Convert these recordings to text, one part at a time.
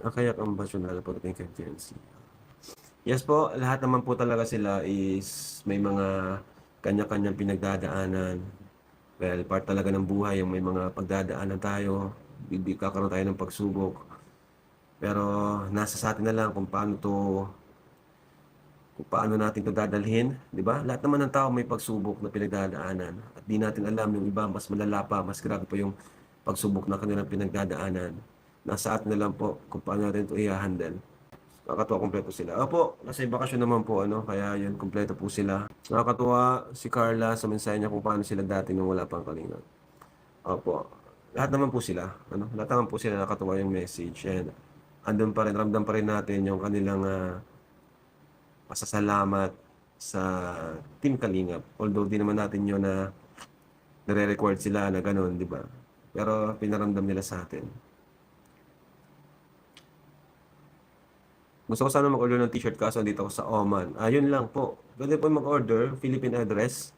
Kayak ang nasyonal pagdating kay Gen Z. Yes po, lahat naman po talaga sila is may mga kanya-kanyang pinagdadaanan. Well, part talaga ng buhay yung may mga pagdadaanan tayo, kakaroon tayo ng pagsubok. Pero nasa sa atin na lang kung paano natin 'to dadalhin, 'di ba? Lahat naman ng tao may pagsubok na pinagdadaanan at di natin alam yung iba mas malala pa, mas grabe pa yung pagsubok na kanilang pinagdadaanan. Nasa atin na lang po kung paano natin 'to i-ha-handle. Nakakatuwa kumpleto sila. Opo, nasa bakasyon naman po ano, kaya yun kumpleto po sila. Nakakatuwa si Carla sa mensahe niya kung paano sila dati nung wala pang Kalingap. Opo, lahat naman po sila, ano, lahat naman po sila nakakatuwa yung message and andun pa rin, ramdam pa rin natin yung kanilang pasasalamat sa Team Kalingap. Although di naman natin yun na nare-record sila na gano'n, di ba? Pero pinaramdam nila sa atin. Gusto ko sana mag-order ng t-shirt kaso dito ako sa Oman. Yun lang po. Pwede po mag-order, Philippine address.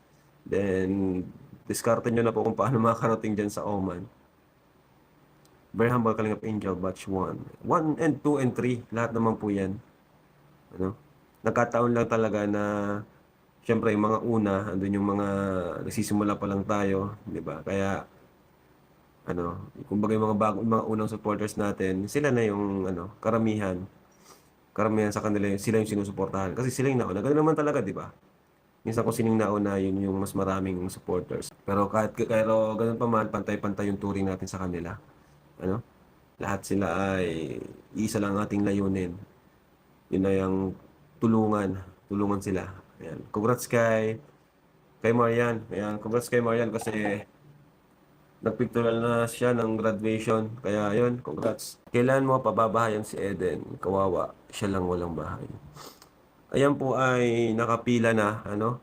Then, diskarte nyo na po kung paano makakarating dyan sa Oman. Very humble Kalingap Angel, batch 1. 1 and 2 and 3, lahat naman po yan. Ano? Nagkataon lang talaga na siyempre yung mga una, andun yung mga nagsisimula pa lang tayo, di ba? Kaya ano, kumbaga yung mga unang supporters natin, sila na yung ano, karamihan sa kanila sila yung sinusuportahan kasi sila yung nauna. Ganun naman talaga, di ba? Minsan kung sining nauna, yun yung mas maraming supporters. Pero ganun pa man, pantay-pantay yung touring natin sa kanila. Ano? Lahat sila ay iisa lang ating layunin. Yun na yung tulungan sila. Ayan. Congrats kay Marian. Ayan, congrats kay Marian kasi nagpictorial na siya ng graduation. Kaya yun, congrats. Kailan mo pababahayan si Eden? Kawawa, siya lang walang bahay. Ayan po ay nakapila na, ano?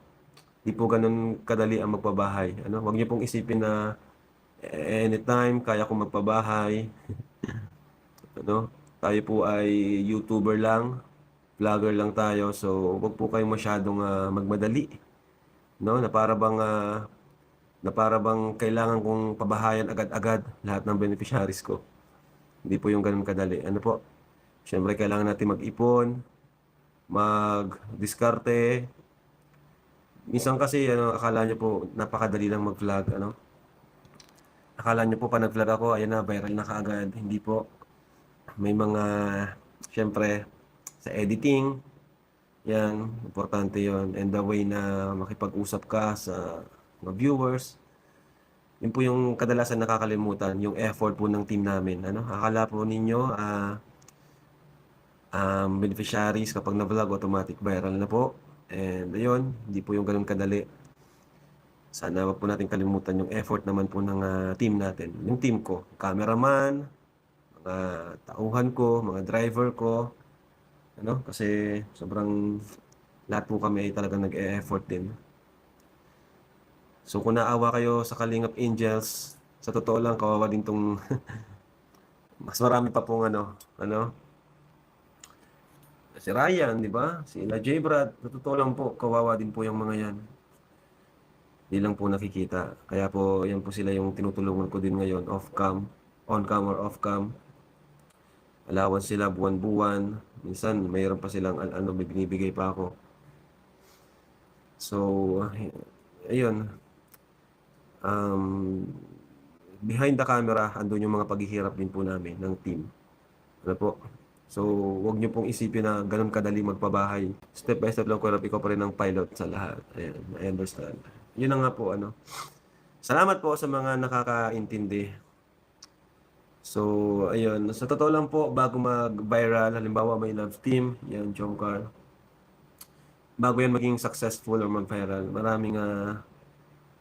Di po ganun kadali ang magpabahay. Ano? Huwag niyo pong isipin na anytime kaya kong magpabahay. Ano? Tayo po ay YouTuber lang, vlogger lang tayo. So, huwag po kayong masyadong magmadali, no? Na para bang kailangan kong pabahayan agad-agad lahat ng beneficiaries ko. Hindi po yung ganun kadali. Ano po? Siyempre, kailangan natin mag-ipon, mag-diskarte. Minsan kasi, ano, akala nyo po, napakadali lang mag-vlog, ano? Akala nyo po, pa nag-vlog ako, ayan na, viral na kaagad. Hindi po. May mga, siyempre, sa editing, yan, importante yon. And the way na makipag-usap ka sa mga viewers, yun po yung kadalasan nakakalimutan, yung effort po ng team namin. Ano? Akala po ninyo, beneficiaries kapag na-vlog, automatic viral na po. And ayun, hindi po yung ganun kadali. Sana wag po natin kalimutan yung effort naman po ng team natin. Yung team ko, cameraman, mga tauhan ko, mga driver ko, ano? Kasi sobrang lahat po kami ay talagang nag-e-effort din. So kung naawa kayo sa Kalingap Angels, sa totoo lang kawawa din tong mas marami pa pong ano, si Ryan, di ba? Si J. Brad, sa totoo lang po, kawawa din po yung mga yan. Di lang po nakikita. Kaya po, yan po sila yung tinutulungan ko din ngayon, off-cam, on-cam or off-cam. Allowance sila buwan-buwan. Minsan, mayroon pa silang ano, may binibigay pa ako. So, ayun. Behind the camera, andun yung mga paghihirap din po namin ng team. Ano po? So, wag niyo pong isipin na ganun kadali magpabahay. Step by step lang ko, ikaw pa rin ang pilot sa lahat. Ayan, I understand. Yun na nga po, ano. Salamat po sa mga nakakaintindi. So, ayun. Sa totoo lang po, bago mag-viral, halimbawa may love team, yan, Jomcar. Bago yan maging successful or mag-viral,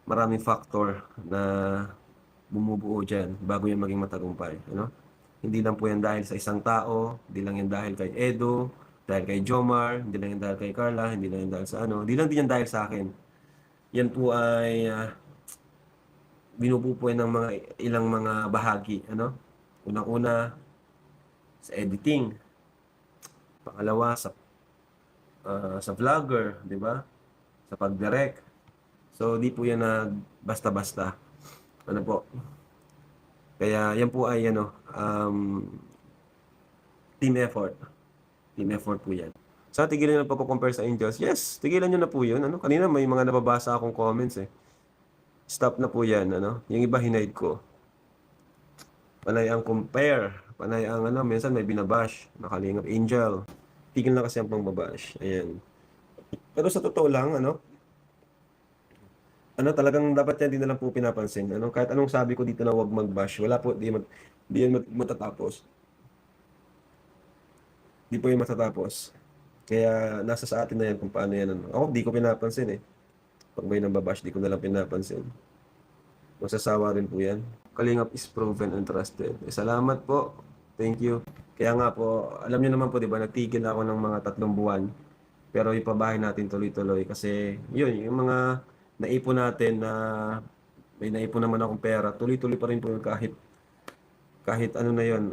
maraming factor na bumubuo dyan bago yan maging matagumpay. Ano? Hindi lang po yan dahil sa isang tao, hindi lang yan dahil kay Edo, dahil kay Jomar, hindi lang yan dahil kay Carla, hindi lang yan dahil sa ano, hindi lang din yan dahil sa akin. Yan po ay binubuo po yan ng mga ilang mga bahagi. Ano? Unang-una, sa editing. Pangalawa, sa vlogger, di ba? Sa pag-direct. So, di po yan na basta-basta. Ano po? Kaya yan po ay ano, Team effort. Team effort po yan. Sa tigilan nyo na pagko-compare sa Angels? Yes, tigilan nyo na po yun. Ano? Kanina may mga nababasa akong comments eh. Stop na po yan. Ano? Yung iba hinide ko. Panay ang compare. Panay ang ano, minsan may binabash. Nakalingap Angel. Tigil na kasi ang pangbabash. Ayan. Pero sa totoo lang, talagang dapat yan din na lang po pinapansin. Kahit anong sabi ko dito na wag mag-bash, wala po, di yan matatapos. Di po yan matatapos. Kaya nasa sa atin na yan kung paano yan. Ako, di ko pinapansin eh. Pag may nambabash, di ko na lang pinapansin. Masasawa rin po yan. Kalingap is proven and trusted. Salamat po. Thank you. Kaya nga po, alam niyo naman po, di ba, nagtigil ako ng mga 3 buwan. Pero ipabahay natin tuloy-tuloy kasi yun, yung mga naipon natin na may naipon naman akong pera, tuloy-tuloy pa rin po yun kahit ano na yun.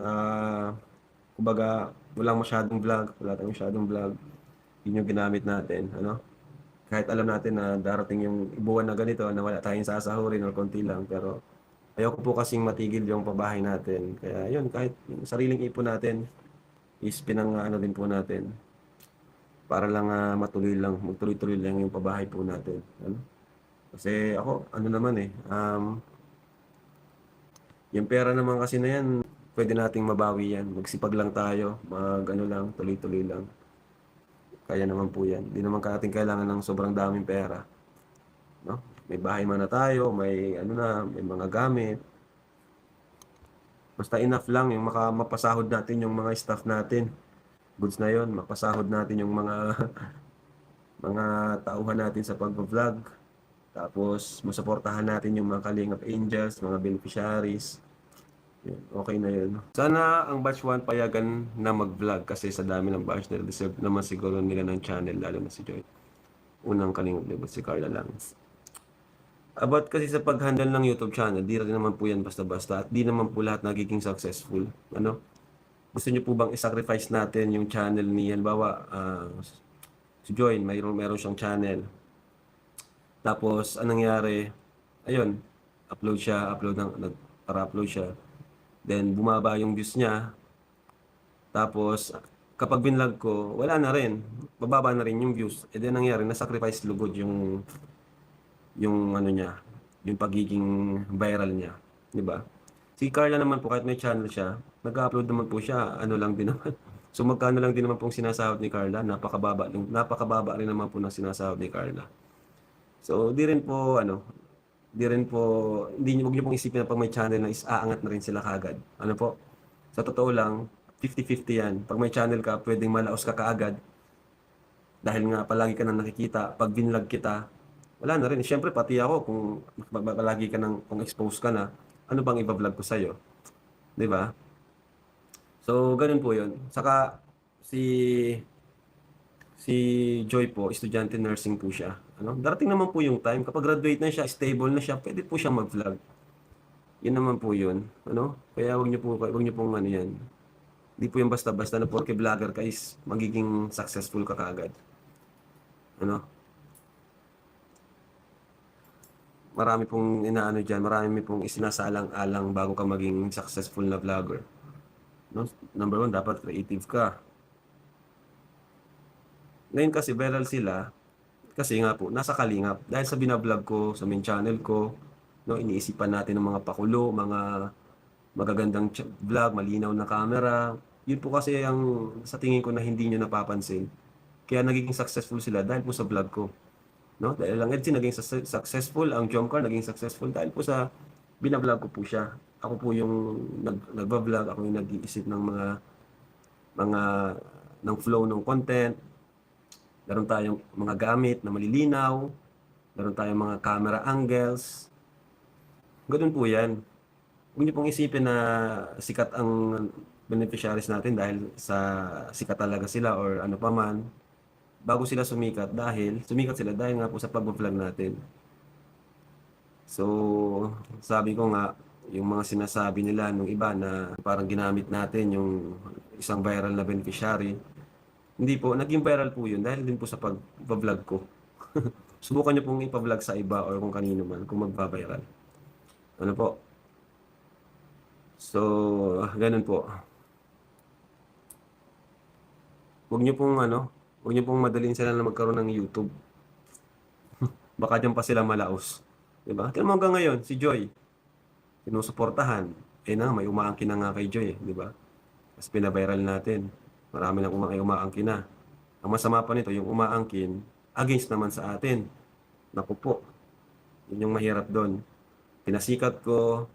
Kumbaga, wala tayong masyadong vlog. Yun yung ginamit natin, kahit alam natin na darating yung buwan na ganito na wala tayong sasahurin or konti lang, pero ayoko po kasing matigil yung pabahay natin. Kaya yun, kahit yung sariling ipon natin is din po natin para lang magtuloy-tuloy lang yung pabahay po natin. Kasi ako, naman eh, yung pera naman kasi na yan, pwede nating mabawi yan. Magsipag lang tayo, lang, tuloy-tuloy lang. Kaya naman po yan. Hindi naman natin kailangan ng sobrang daming pera. No? May bahay man na tayo, may may mga gamit. Basta enough lang yung mapasahod natin yung mga staff natin. Goods na yon, mapasahod natin yung mga mga tauhan natin sa pag-vlog. Tapos masuportahan natin yung mga Kalingap Angels, mga beneficiaries. Yun, okay na yun. Sana ang batch 1 payagan na mag-vlog kasi sa dami ng batch nila, deserve naman siguro nila ng channel, lalo na si Joy. Unang Kalingap Libot, si Carla lang. About kasi sa pag-handle ng YouTube channel, di rin naman po yan basta-basta at di naman po lahat nagiging successful. Gusto niyo po bang i-sacrifice natin yung channel ni, halimbawa, si Joy, meron siyang channel. Tapos, anong nangyari? Ayun, upload siya. Then, bumaba yung views niya. Tapos, kapag binlog ko, wala na rin. Bababa na rin yung views. E then, nangyari, na-sacrifice lugod yung niya, yung pagiging viral niya. Diba? Si Carla naman po, kahit may channel siya, nag-upload naman po siya, lang din naman. So, magkano lang din naman pong sinasahod ni Carla, napakababa rin naman po ng sinasahod ni Carla. So, hindi wag niyo pong isipin na pag may channel na is aangat na rin sila kagad. Po? Sa totoo lang, 50-50 yan. Pag may channel ka, pwedeng malaos ka kaagad. Dahil nga palagi ka nang nakikita, pag binlog kita, wala na rin. Siyempre, pati ako, kung palagi kung expose ka na, ano bang iba-vlog ko sa'yo? Diba? So, ganun po yun. Saka, si Joy po, estudyante nursing po siya. Darating naman po yung time, kapag graduate na siya, stable na siya, pwede po siyang mag-vlog. Yun naman po yun. Kaya wag niyo pong yan. Hindi po yung basta-basta na porke vlogger ka is magiging successful ka kaagad. Marami pong dyan, marami pong isinasalang-alang bago ka maging successful na vlogger. Number 1, dapat creative ka. Ngayon kasi viral sila, kasi nga po, nasa Kalingap. Dahil sa binablog ko, sa main channel ko, iniisipan natin ng mga pakulo, mga magagandang vlog, malinaw na camera. Yun po kasi ang sa tingin ko na hindi nyo napapansin. Kaya nagiging successful sila dahil po sa vlog ko. Dahil lang Edsin naging successful, ang Jomcar naging successful dahil po sa binablog ko po siya. Ako po yung nagba-vlog, ako yung nag-iisip ng ng flow ng content. Meron tayong mga gamit na malilinaw, meron tayong mga camera angles. Ganun po yan. Huwag niyo pong isipin na sikat ang beneficiaries natin dahil sa sikat talaga sila or ano pa man. Bago sila sumikat sila dahil nga po sa pag-vlog natin. So, sabi ko nga, yung mga sinasabi nila nung iba na parang ginamit natin yung isang viral na beneficiary, hindi po, naging viral po yun dahil din po sa pag-vlog ko. Subukan nyo pong ipa-vlog sa iba or kung kanino man kung magpa-viral. Po? So, ganun po. Huwag niyo pong ano, huwag niyo pong madalin sila na magkaroon ng YouTube. Baka diyan pa sila malaos, 'di ba? Tignan mo hanggang ngayon si Joy, sinusuportahan, eh, na may umaangkin na nga kay Joy, eh, 'di ba? Ta's pina-viral natin, marami ng umaangkin na. Ang masama pa nito yung umaangkin, against naman sa atin. Naku po, yun yung mahirap dun. Pinasikat ko,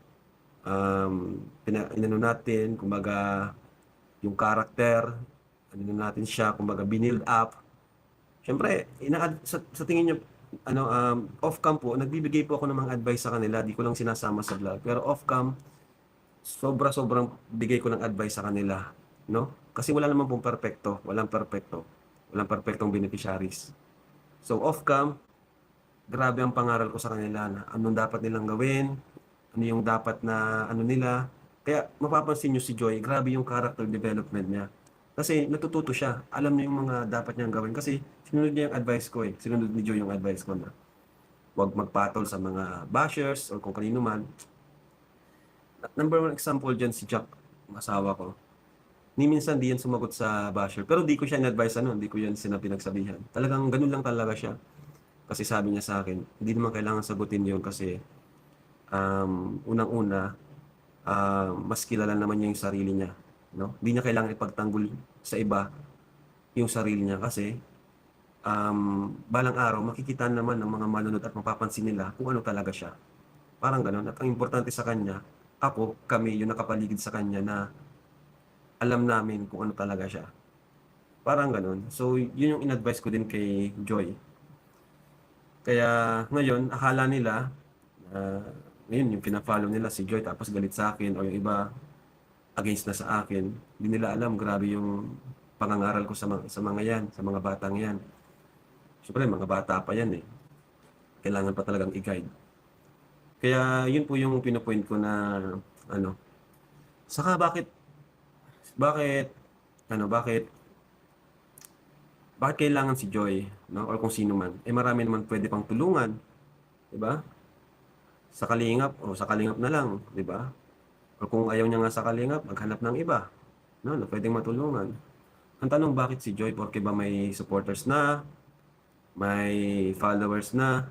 inano natin, kumbaga yung character, ano natin siya, kumbaga binild up. Siyempre, sa tingin niyo, ano, off-cam po, nagbibigay po ako ng mga advice sa kanila, di ko lang sinasama sa vlog. Pero off-cam, sobrang bigay ko ng advice sa kanila, no? Kasi wala naman pong perpekto, walang perpektong beneficiaries. So off-cam, grabe ang pangaral ko sa kanila na anong dapat nilang gawin, ano yung dapat na ano nila. Kaya mapapansin niyo si Joy, grabe yung character development niya. Kasi natututo siya, alam niya yung mga dapat niyang gawin kasi sinunod niya yung advice ko eh. Sinunod ni Joy yung advice ko na huwag magpatol sa mga bashers or kung kanino man. Number one example dyan si Jack, ang asawa ko. Ni minsan di yan sumagot sa basher. Pero di ko siya in-advise ano, di ko yan pinagsabihan. Talagang ganun lang talaga siya. Kasi sabi niya sa akin, hindi naman kailangan sagutin yun kasi unang-una, mas kilala naman niya yung sarili niya. No? Hindi niya kailangan ipagtanggol sa iba yung sarili niya kasi balang araw makikita naman ng mga manunod at mapapansin nila kung ano talaga siya. Parang ganun. At ang importante sa kanya, kami, yung nakapaligid sa kanya na alam namin kung ano talaga siya. Parang ganun. So, yun yung in-advise ko din kay Joy. Kaya ngayon, akala nila, ngayon yung pina-follow nila si Joy tapos galit sa akin o yung iba against na sa akin. Hindi nila alam, grabe yung pangangaral ko sa mga yan, sa mga batang yan. Siyempre, mga bata pa yan eh. Kailangan pa talagang i-guide. Kaya yun po yung pinopoint ko na ano. Saka bakit, bakit kailangan si Joy, no? Or kung sino man, eh marami naman pwede pang tulungan, di ba? Sa Kalingap na lang, di ba? O kung ayaw niya nga sa Kalingap, maghanap ng iba, no, na pwedeng matulungan. Ang tanong, bakit si Joy? Porque ba may supporters na, may followers na,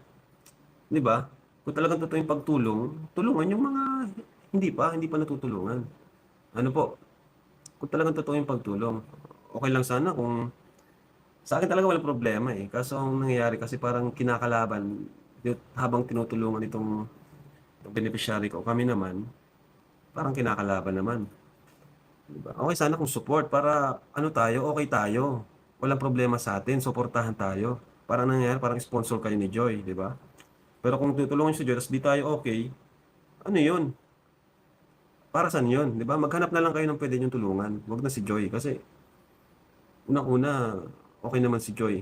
di ba? Kung talagang totoo yung pagtulong, tulungan yung mga hindi pa natutulungan. Ano po? Kung talagang totoo yung pagtulong, okay lang sana kung sa akin talaga walang problema eh. Kaso ang nangyayari kasi parang kinakalaban habang tinutulungan itong beneficiary ko. Kami naman, parang kinakalaban naman. Diba? Okay sana kung support para ano tayo, okay tayo. Walang problema sa atin, suportahan tayo. Parang nangyayari, parang sponsor kayo ni Joy, di ba? Pero kung tutulungan si Joy, tapos di tayo okay, ano yun? Para saan yun? Di ba? Maghanap na lang kayo ng pwede niyong tulungan. Huwag na si Joy. Kasi unang-una, okay naman si Joy.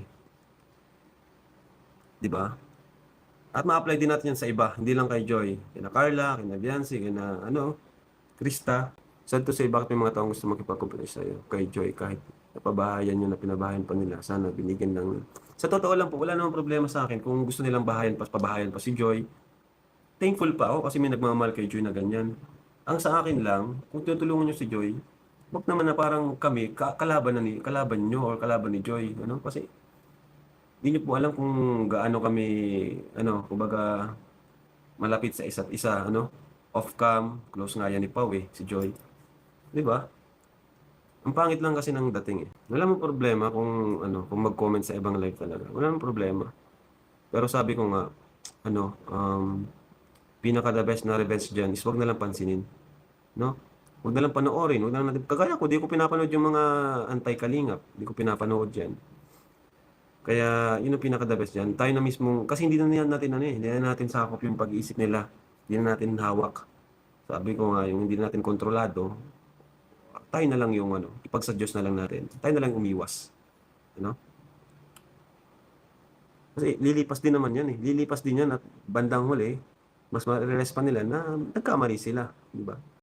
Di ba? At ma-apply din natin yan sa iba, hindi lang kay Joy. Kina Carla, kina Biancy, kina Krista. Sad to say, bakit may mga taong gusto makipag-compare sa'yo kay Joy kahit napabahayan nyo na pinabahayan pa nila. Sana binigyan lang. Sa totoo lang po, wala namang problema sa akin kung gusto nilang pabahayan pa si Joy. Thankful pa ako kasi may nagmamahal kay Joy na ganyan. Ang sa akin lang, kung tutulungan nyo si Joy, wag naman na parang kami, kalaban nyo or kalaban ni Joy. Ano? Kasi hindi nyo po alam kung gaano kami, kumbaga, malapit sa isa't isa, off-cam, close nga yan ni Pau eh, si Joy. Di ba? Ang pangit lang kasi ng dating eh. Wala mong problema kung mag-comment sa ibang live talaga. Wala mong problema. Pero sabi ko nga, pinaka the best na revenge dyan is wag na lang pansinin. No? Wag na lang panoorin. Wag na lang natin. Kagaya ko, di ko pinapanood yung mga anti-kalingap. Di ko pinapanood yan. Kaya yun ang pinaka the best dyan. Tayo na mismo, kasi hindi na natin sakop yung pag-iisip nila. Hindi na natin hawak. Sabi ko nga, yung hindi natin kontrolado, tayo na lang yung ipagsa Diyos na lang natin. Tayo na lang umiwas. Kasi lilipas din naman yan eh. Lilipas din yan at bandang huli, mas ma-realize pa nila na nagkamali sila. Diba?